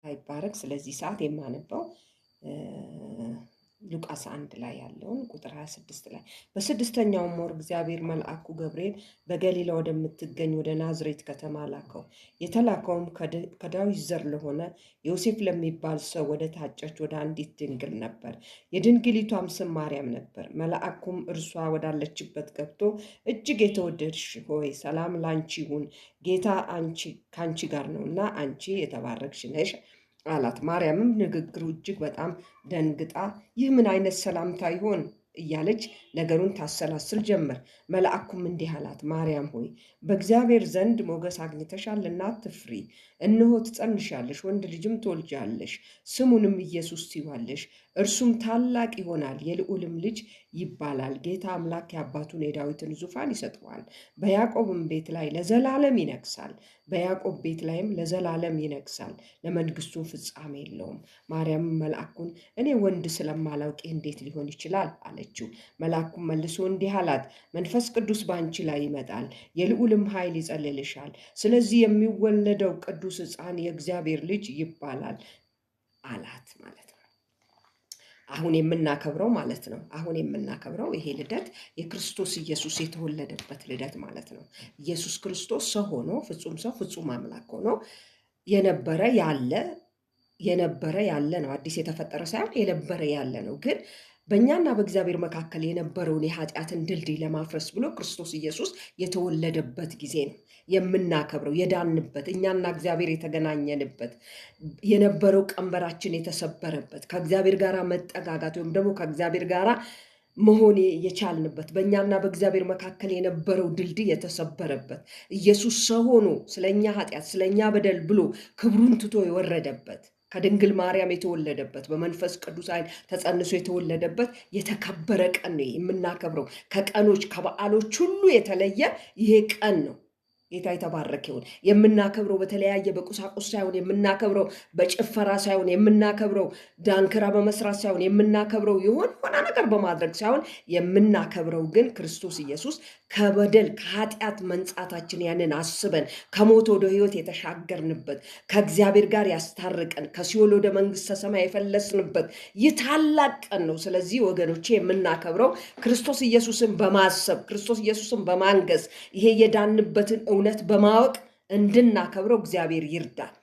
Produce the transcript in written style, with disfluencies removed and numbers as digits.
አይባረክ። ስለዚህ ሰዓት የማነበው ሉቃስ 1 ላይ ያለውን ቁጥር 26 ላይ በስድስተኛውም ወር እግዚአብሔር መልአኩ ገብርኤል በገሊላ ወደምትገኝ ወደ ናዝሬት ከተማ ላከው። የተላከውም ከዳዊት ዘር ለሆነ ዮሴፍ ለሚባል ሰው ወደ ታጨች ወደ አንዲት ድንግል ነበር። የድንግሊቷም ስም ማርያም ነበር። መልአኩም እርሷ ወዳለችበት ገብቶ እጅግ የተወደድሽ ሆይ ሰላም ላንቺ ይሁን፣ ጌታ ከአንቺ ጋር ነውና አንቺ የተባረክሽ ነሽ አላት። ማርያምም ንግግሩ እጅግ በጣም ደንግጣ ይህ ምን አይነት ሰላምታ ይሆን እያለች ነገሩን ታሰላስል ጀመር። መልአኩም እንዲህ አላት፣ ማርያም ሆይ በእግዚአብሔር ዘንድ ሞገስ አግኝተሻልና አትፍሪ። እነሆ ትጸንሻለሽ፣ ወንድ ልጅም ትወልጃለሽ፣ ስሙንም ኢየሱስ ትይዋለሽ። እርሱም ታላቅ ይሆናል፣ የልዑልም ልጅ ይባላል። ጌታ አምላክ የአባቱን የዳዊትን ዙፋን ይሰጠዋል፣ በያዕቆብም ቤት ላይ ለዘላለም ይነግሳል። በያዕቆብ ቤት ላይም ለዘላለም ይነግሳል፣ ለመንግስቱም ፍጻሜ የለውም። ማርያም መልአኩን እኔ ወንድ ስለማላውቅ እንዴት ሊሆን ይችላል አለችው። መልአኩም መልሶ እንዲህ አላት፣ መንፈስ ቅዱስ በአንቺ ላይ ይመጣል፣ የልዑልም ኃይል ይጸልልሻል። ስለዚህ የሚወለደው ቅዱስ ሕፃን የእግዚአብሔር ልጅ ይባላል አላት ማለት ነው። አሁን የምናከብረው ማለት ነው። አሁን የምናከብረው ይሄ ልደት የክርስቶስ ኢየሱስ የተወለደበት ልደት ማለት ነው። ኢየሱስ ክርስቶስ ሰው ሆኖ ፍጹም ሰው ፍጹም አምላክ ሆኖ የነበረ ያለ ነው። አዲስ የተፈጠረ ሳይሆን የነበረ ያለ ነው። ግን በእኛና በእግዚአብሔር መካከል የነበረውን የኃጢአትን ድልድይ ለማፍረስ ብሎ ክርስቶስ ኢየሱስ የተወለደበት ጊዜ ነው የምናከብረው። የዳንበት፣ እኛና እግዚአብሔር የተገናኘንበት፣ የነበረው ቀንበራችን የተሰበረበት፣ ከእግዚአብሔር ጋር መጠጋጋት ወይም ደግሞ ከእግዚአብሔር ጋር መሆን የቻልንበት፣ በእኛና በእግዚአብሔር መካከል የነበረው ድልድይ የተሰበረበት፣ ኢየሱስ ሰው ሆኖ ስለኛ ኃጢአት ስለኛ በደል ብሎ ክብሩን ትቶ የወረደበት፣ ከድንግል ማርያም የተወለደበት፣ በመንፈስ ቅዱስ ኃይል ተጸንሶ የተወለደበት የተከበረ ቀን ነው የምናከብረው። ከቀኖች ከበዓሎች ሁሉ የተለየ ይሄ ቀን ነው። ጌታ የተባረከ ይሁን። የምናከብረው በተለያየ በቁሳቁስ ሳይሆን የምናከብረው በጭፈራ ሳይሆን የምናከብረው ዳንክራ በመስራት ሳይሆን የምናከብረው የሆነ ነገር በማድረግ ሳይሆን የምናከብረው ግን ክርስቶስ ኢየሱስ ከበደል ከኃጢአት መንጻታችን ያንን አስበን ከሞት ወደ ሕይወት የተሻገርንበት ከእግዚአብሔር ጋር ያስታርቀን ከሲኦል ወደ መንግሥተ ሰማይ የፈለስንበት ይህ ታላቅ ቀን ነው። ስለዚህ ወገኖቼ የምናከብረው ክርስቶስ ኢየሱስን በማሰብ ክርስቶስ ኢየሱስን በማንገስ ይሄ የዳንበትን እውነት በማወቅ እንድናከብረው እግዚአብሔር ይርዳል።